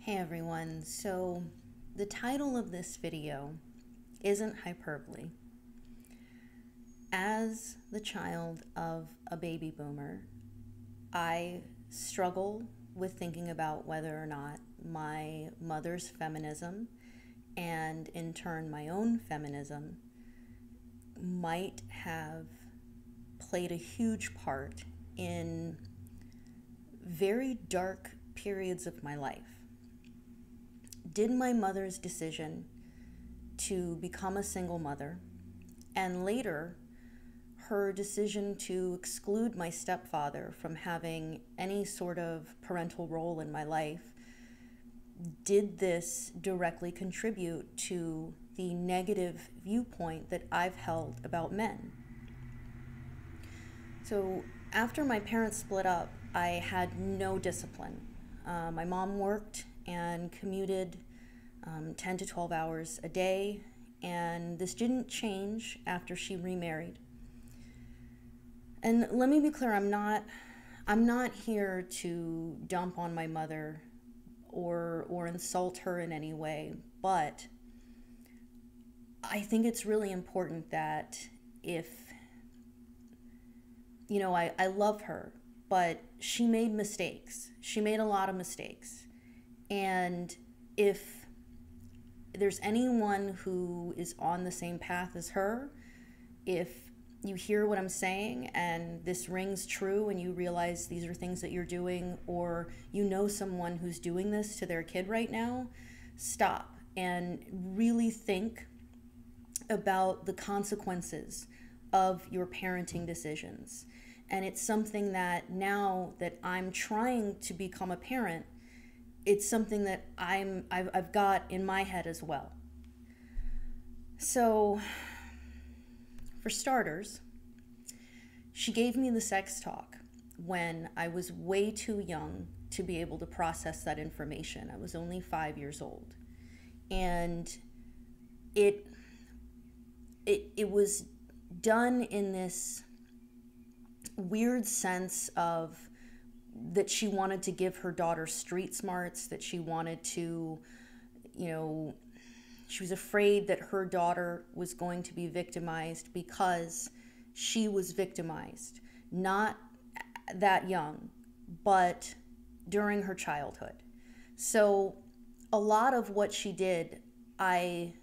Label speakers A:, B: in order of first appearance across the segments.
A: Hey everyone, so the title of this video isn't hyperbole. As the child of a baby boomer, I struggle with thinking about whether or not my mother's feminism, and in turn my own feminism, might have played a huge part in very dark periods of my life. Did my mother's decision to become a single mother, and later her decision to exclude my stepfather from having any sort of parental role in my life, did this directly contribute to the negative viewpoint that I've held about men? So after my parents split up, I had no discipline. My mom worked and commuted 10 to 12 hours a day, and this didn't change after she remarried. And let me be clear, I'm not here to dump on my mother or insult her in any way, but I think it's really important that I love her, but she made mistakes. She made a lot of mistakes. And if there's anyone who is on the same path as her, if you hear what I'm saying and this rings true and you realize these are things that you're doing, or you know someone who's doing this to their kid right now, stop and really think about the consequences of your parenting decisions. And it's something that now that I'm trying to become a parent, it's something that I've got in my head as well. So, for starters, she gave me the sex talk when I was way too young to be able to process that information. I was only 5 years old. And it was done in this weird sense of that she wanted to give her daughter street smarts, that she wanted to, she was afraid that her daughter was going to be victimized because she was victimized, not that young, but during her childhood. So a lot of what she did, I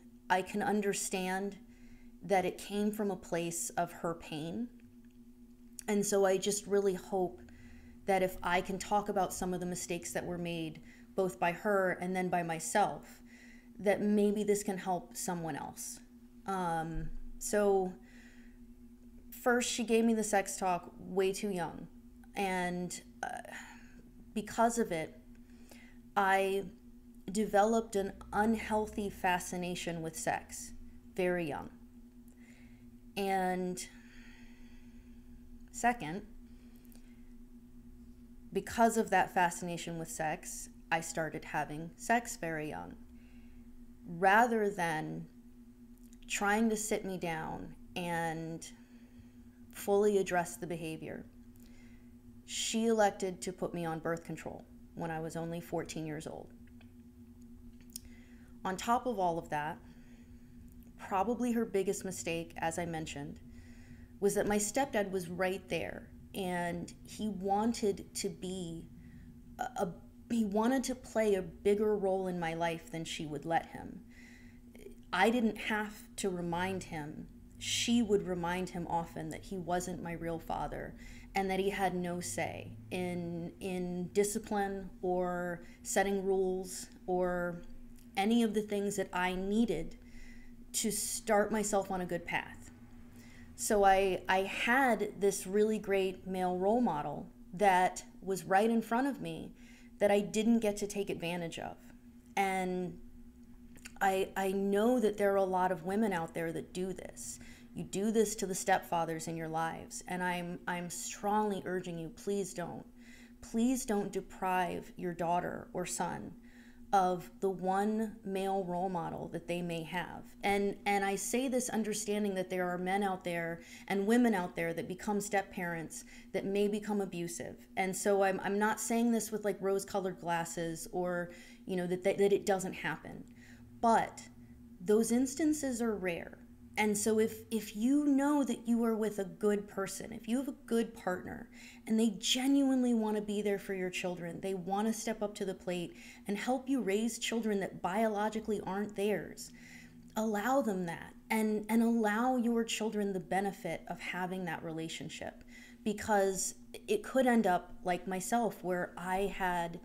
A: can understand that it came from a place of her pain. And so I just really hope that if I can talk about some of the mistakes that were made, both by her and then by myself, that maybe this can help someone else. So first, she gave me the sex talk way too young. And because of it, I developed an unhealthy fascination with sex very young. And second, because of that fascination with sex, I started having sex very young. Rather than trying to sit me down and fully address the behavior, she elected to put me on birth control when I was only 14 years old. On top of all of that, probably her biggest mistake, as I mentioned, was that my stepdad was right there, and he wanted to play a bigger role in my life than she would let him. I didn't have to remind him. She would remind him often that he wasn't my real father and that he had no say in discipline or setting rules or any of the things that I needed to start myself on a good path. So I had this really great male role model that was right in front of me that I didn't get to take advantage of. And I know that there are a lot of women out there that do this. You do this to the stepfathers in your lives, and I'm strongly urging you, please don't. Please don't deprive your daughter or son of the one male role model that they may have. And I say this understanding that there are men out there and women out there that become step parents that may become abusive. And so I'm not saying this with like rose-colored glasses or, you know, that it doesn't happen. But those instances are rare. And so if you know that you are with a good person, if you have a good partner, and they genuinely want to be there for your children, they want to step up to the plate and help you raise children that biologically aren't theirs, allow them that and allow your children the benefit of having that relationship. Because it could end up like myself, where I had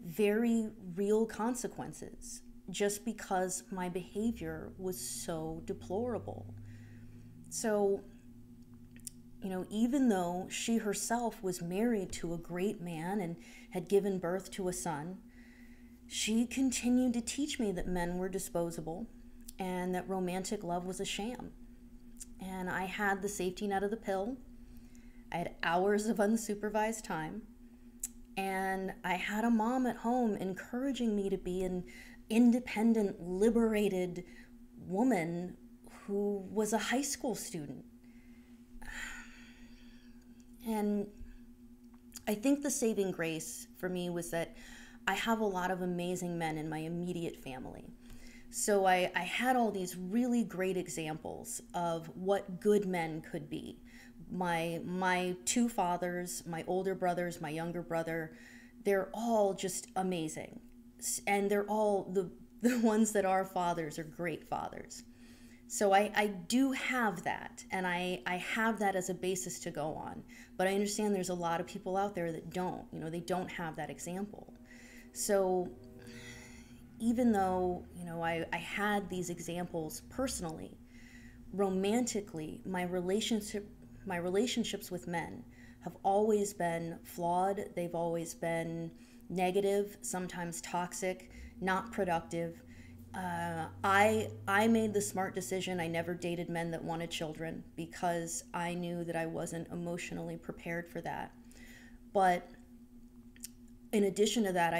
A: very real consequences just because my behavior was so deplorable. So, you know, even though she herself was married to a great man and had given birth to a son, she continued to teach me that men were disposable and that romantic love was a sham. And I had the safety net of the pill. I had hours of unsupervised time. And I had a mom at home encouraging me to be an independent, liberated woman who was a high school student. And I think the saving grace for me was that I have a lot of amazing men in my immediate family. So I had all these really great examples of what good men could be. My two fathers, my older brothers, my younger brother, they're all just amazing. And they're all, the ones that are fathers are great fathers. So I do have that, and I have that as a basis to go on. But I understand there's a lot of people out there that don't, you know, they don't have that example. So even though, you know, I had these examples personally, romantically, my relationships with men have always been flawed. They've always been negative, sometimes toxic, not productive. I made the smart decision. I never dated men that wanted children because I knew that I wasn't emotionally prepared for that. But in addition to that,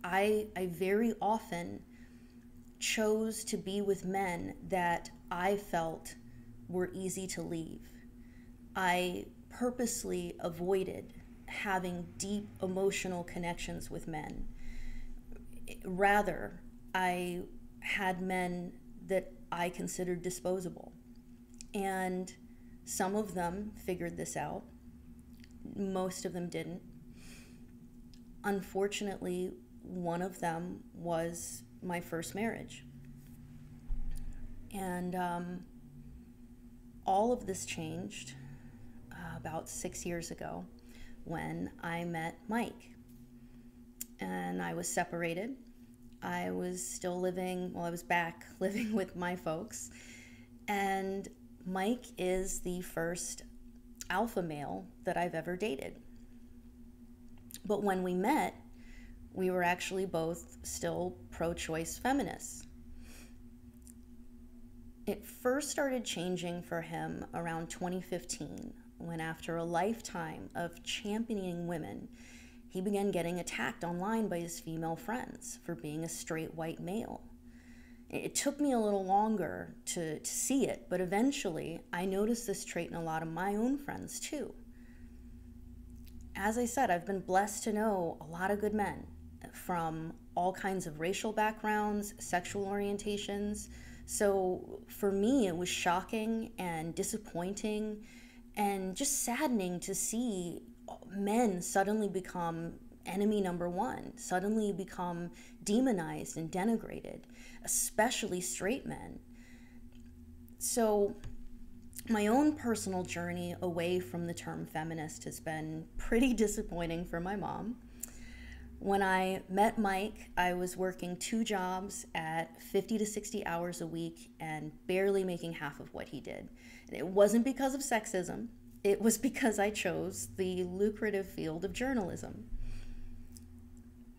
A: I very often chose to be with men that I felt were easy to leave. I purposely avoided having deep emotional connections with men. Rather, I had men that I considered disposable. And some of them figured this out. Most of them didn't. Unfortunately, one of them was my first marriage. And all of this changed about 6 years ago when I met Mike. And I was separated. I was still living, well, I was back living with my folks. And Mike is the first alpha male that I've ever dated. But when we met, we were actually both still pro-choice feminists. It first started changing for him around 2015, when after a lifetime of championing women, he began getting attacked online by his female friends for being a straight white male. It took me a little longer to see it, but eventually I noticed this trait in a lot of my own friends too. As I said, I've been blessed to know a lot of good men from all kinds of racial backgrounds, sexual orientations. So for me, it was shocking and disappointing and just saddening to see men suddenly become enemy number one, suddenly become demonized and denigrated, especially straight men. So my own personal journey away from the term feminist has been pretty disappointing for my mom. When I met Mike, I was working 2 jobs at 50 to 60 hours a week and barely making half of what he did. And it wasn't because of sexism. It was because I chose the lucrative field of journalism.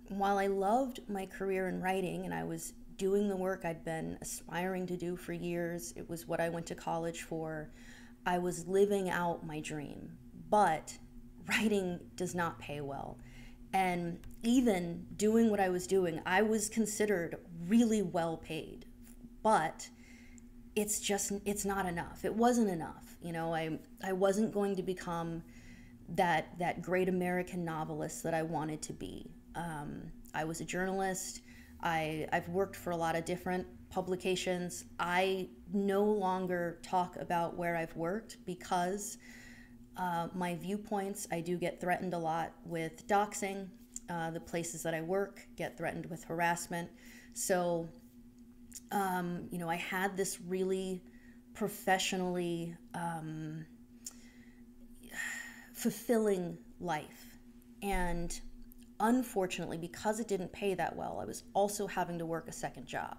A: While I loved my career in writing and I was doing the work I'd been aspiring to do for years, it was what I went to college for, I was living out my dream. But writing does not pay well. And even doing what I was doing, I was considered really well paid, but it's not enough. It wasn't enough. I wasn't going to become that great American novelist that I wanted to be. I was a journalist. I've worked for a lot of different publications. I no longer talk about where I've worked because my viewpoints, I do get threatened a lot with doxing. The places that I work get threatened with harassment. So, I had this really professionally fulfilling life. And unfortunately, because it didn't pay that well, I was also having to work a second job.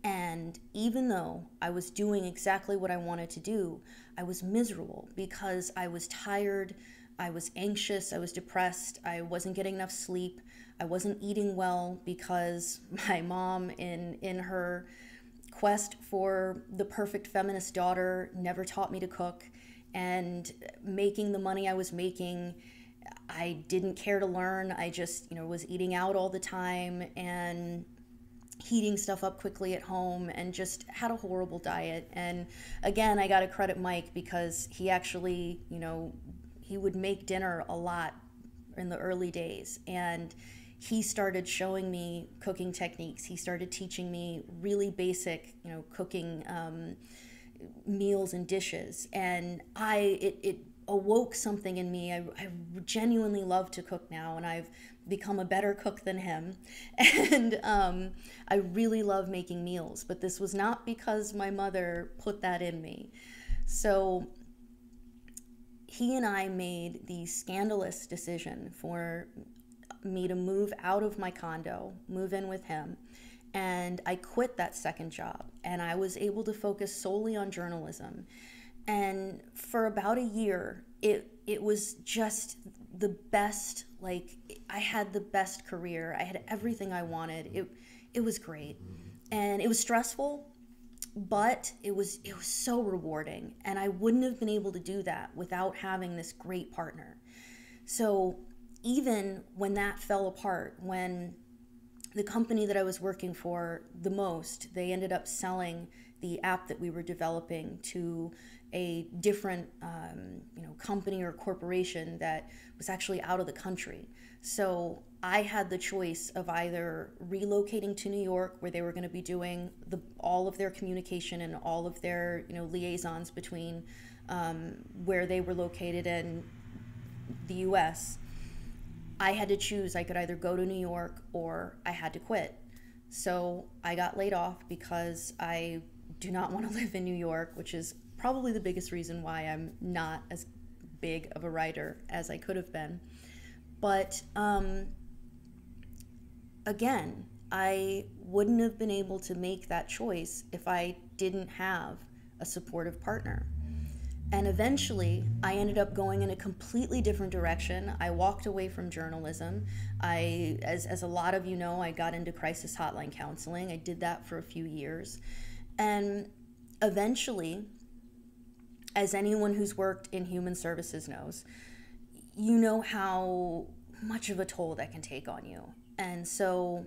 A: And even though I was doing exactly what I wanted to do, I was miserable because I was tired, I was anxious, I was depressed, I wasn't getting enough sleep, I wasn't eating well because my mom, in her quest for the perfect feminist daughter, never taught me to cook. And making the money I was making, I didn't care to learn. I just, was eating out all the time and heating stuff up quickly at home and just had a horrible diet. And again, I got to credit Mike because he actually, he would make dinner a lot in the early days. And he started showing me cooking techniques. He started teaching me really basic, cooking meals and dishes. And it awoke something in me. I genuinely love to cook now, and I've become a better cook than him. And I really love making meals, but this was not because my mother put that in me. So he and I made the scandalous decision for me to move out of my condo, move in with him, and I quit that second job, and I was able to focus solely on journalism. And for about a year, it was just the best. Like, I had the best career. I had everything I wanted. It was great. And it was stressful, but it was so rewarding. And I wouldn't have been able to do that without having this great partner. So even when that fell apart, when the company that I was working for the most, they ended up selling the app that we were developing to a different company or corporation that was actually out of the country. So I had the choice of either relocating to New York, where they were going to be doing all of their communication and all of their liaisons between where they were located and the US. I had to choose. I could either go to New York or I had to quit. So I got laid off because I do not want to live in New York, which is probably the biggest reason why I'm not as big of a writer as I could have been. But again, I wouldn't have been able to make that choice if I didn't have a supportive partner. And eventually, I ended up going in a completely different direction. I walked away from journalism. As a lot of you know, I got into crisis hotline counseling. I did that for a few years. And eventually, as anyone who's worked in human services knows, you know how much of a toll that can take on you. And so,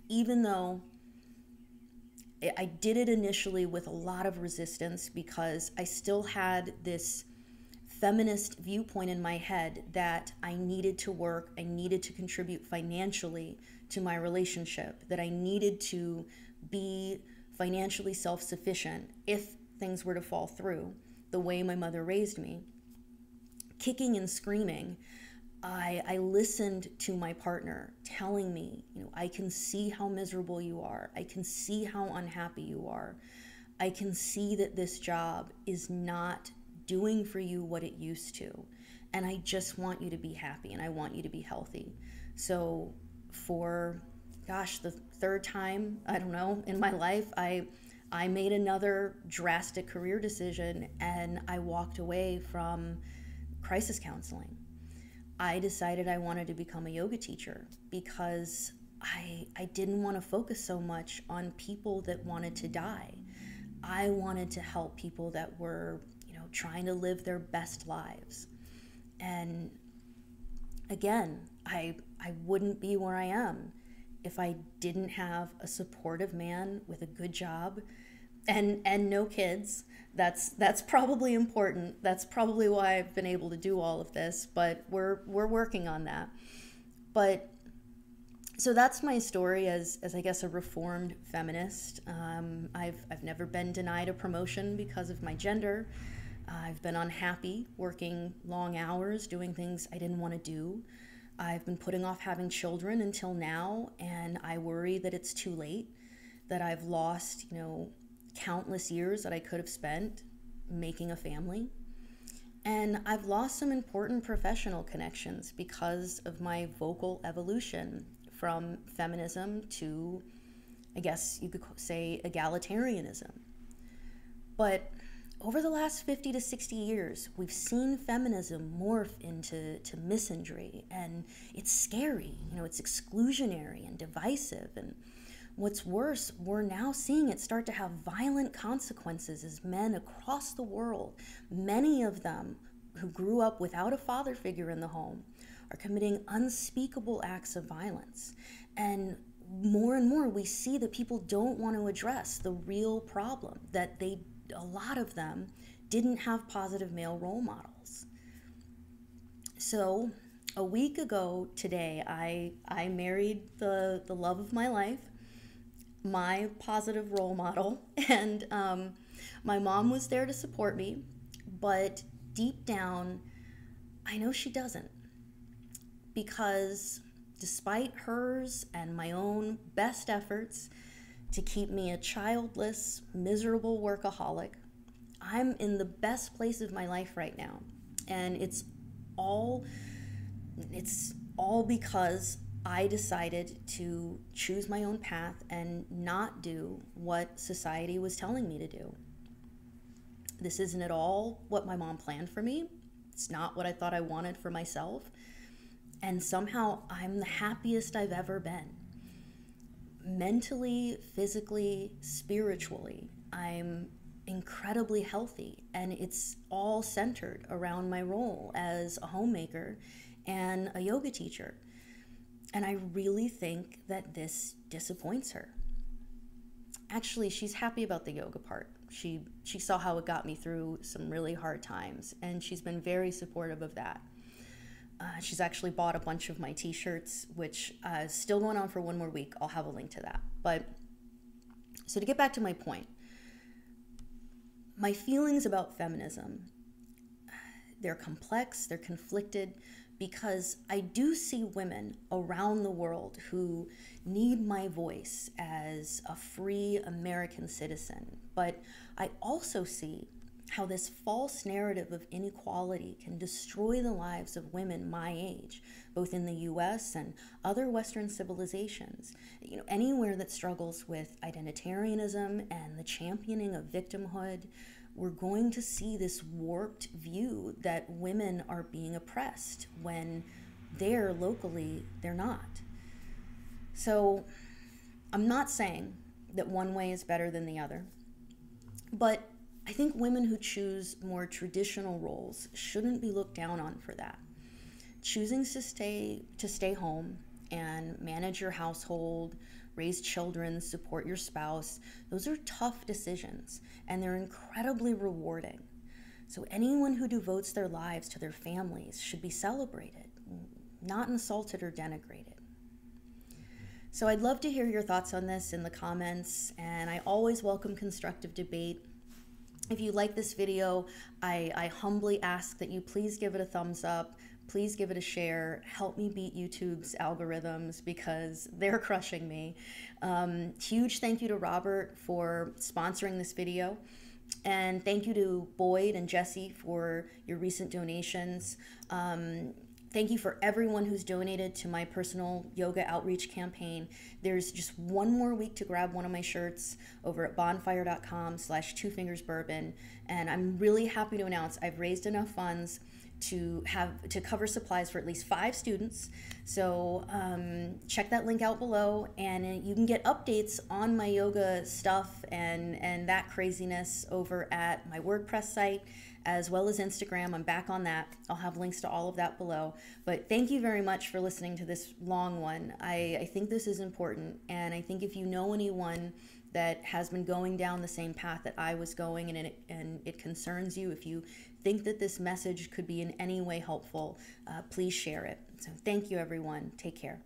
A: even though I did it initially with a lot of resistance because I still had this feminist viewpoint in my head that I needed to work, I needed to contribute financially to my relationship, that I needed to be financially self-sufficient if things were to fall through the way my mother raised me. Kicking and screaming, I listened to my partner telling me, I can see how miserable you are. I can see how unhappy you are. I can see that this job is not doing for you what it used to. And I just want you to be happy and I want you to be healthy. So for, the third time, I don't know, in my life, I made another drastic career decision and I walked away from crisis counseling. I decided I wanted to become a yoga teacher because I didn't want to focus so much on people that wanted to die. I wanted to help people that were, trying to live their best lives. And again, I wouldn't be where I am if I didn't have a supportive man with a good job and no kids. That's probably important. That's probably why I've been able to do all of this, but we're working on that. But so that's my story as I guess a reformed feminist. I've never been denied a promotion because of my gender. I've been unhappy working long hours, doing things I didn't want to do. I've been putting off having children until now, and I worry that it's too late, that I've lost, countless years that I could have spent making a family. And I've lost some important professional connections because of my vocal evolution from feminism to, I guess you could say, egalitarianism. But over the last 50 to 60 years, we've seen feminism morph into misandry, and it's scary. It's exclusionary and divisive. And what's worse, we're now seeing it start to have violent consequences as men across the world, many of them who grew up without a father figure in the home, are committing unspeakable acts of violence. And more we see that people don't want to address the real problem, that a lot of them didn't have positive male role models. So a week ago today, I married the love of my life, my positive role model, and my mom was there to support me, but deep down, I know she doesn't, because despite hers and my own best efforts to keep me a childless, miserable workaholic, I'm in the best place of my life right now. And it's all because I decided to choose my own path and not do what society was telling me to do. This isn't at all what my mom planned for me. It's not what I thought I wanted for myself. And somehow I'm the happiest I've ever been. Mentally, physically, spiritually, I'm incredibly healthy, and it's all centered around my role as a homemaker and a yoga teacher. And I really think that this disappoints her. Actually, she's happy about the yoga part. She saw how it got me through some really hard times, and she's been very supportive of that. She's actually bought a bunch of my t-shirts, which is still going on for one more week. I'll have a link to that. But so to get back to my point, my feelings about feminism, they're complex, they're conflicted, because I do see women around the world who need my voice as a free American citizen. But I also see how this false narrative of inequality can destroy the lives of women my age, both in the US and other Western civilizations. Anywhere that struggles with identitarianism and the championing of victimhood, we're going to see this warped view that women are being oppressed when there locally they're not. So I'm not saying that one way is better than the other, but I think women who choose more traditional roles shouldn't be looked down on for that. Choosing to stay home and manage your household, raise children, support your spouse, those are tough decisions, and they're incredibly rewarding. So anyone who devotes their lives to their families should be celebrated, not insulted or denigrated. So I'd love to hear your thoughts on this in the comments, and I always welcome constructive debate. If you like this video, I humbly ask that you please give it a thumbs up, please give it a share, help me beat YouTube's algorithms because they're crushing me. Huge thank you to Robert for sponsoring this video, and thank you to Boyd and Jesse for your recent donations. Thank you for everyone who's donated to my personal yoga outreach campaign. There's just one more week to grab one of my shirts over at bonfire.com/twofingersbourbon. And I'm really happy to announce I've raised enough funds to cover supplies for at least 5 students. So check that link out below, and you can get updates on my yoga stuff and that craziness over at my WordPress site as well as Instagram. I'm back on that. I'll have links to all of that below. But thank you very much for listening to this long one. I think this is important, and I think if you know anyone that has been going down the same path that I was going, and it concerns you, if you think that this message could be in any way helpful, please share it. So thank you, everyone. Take care.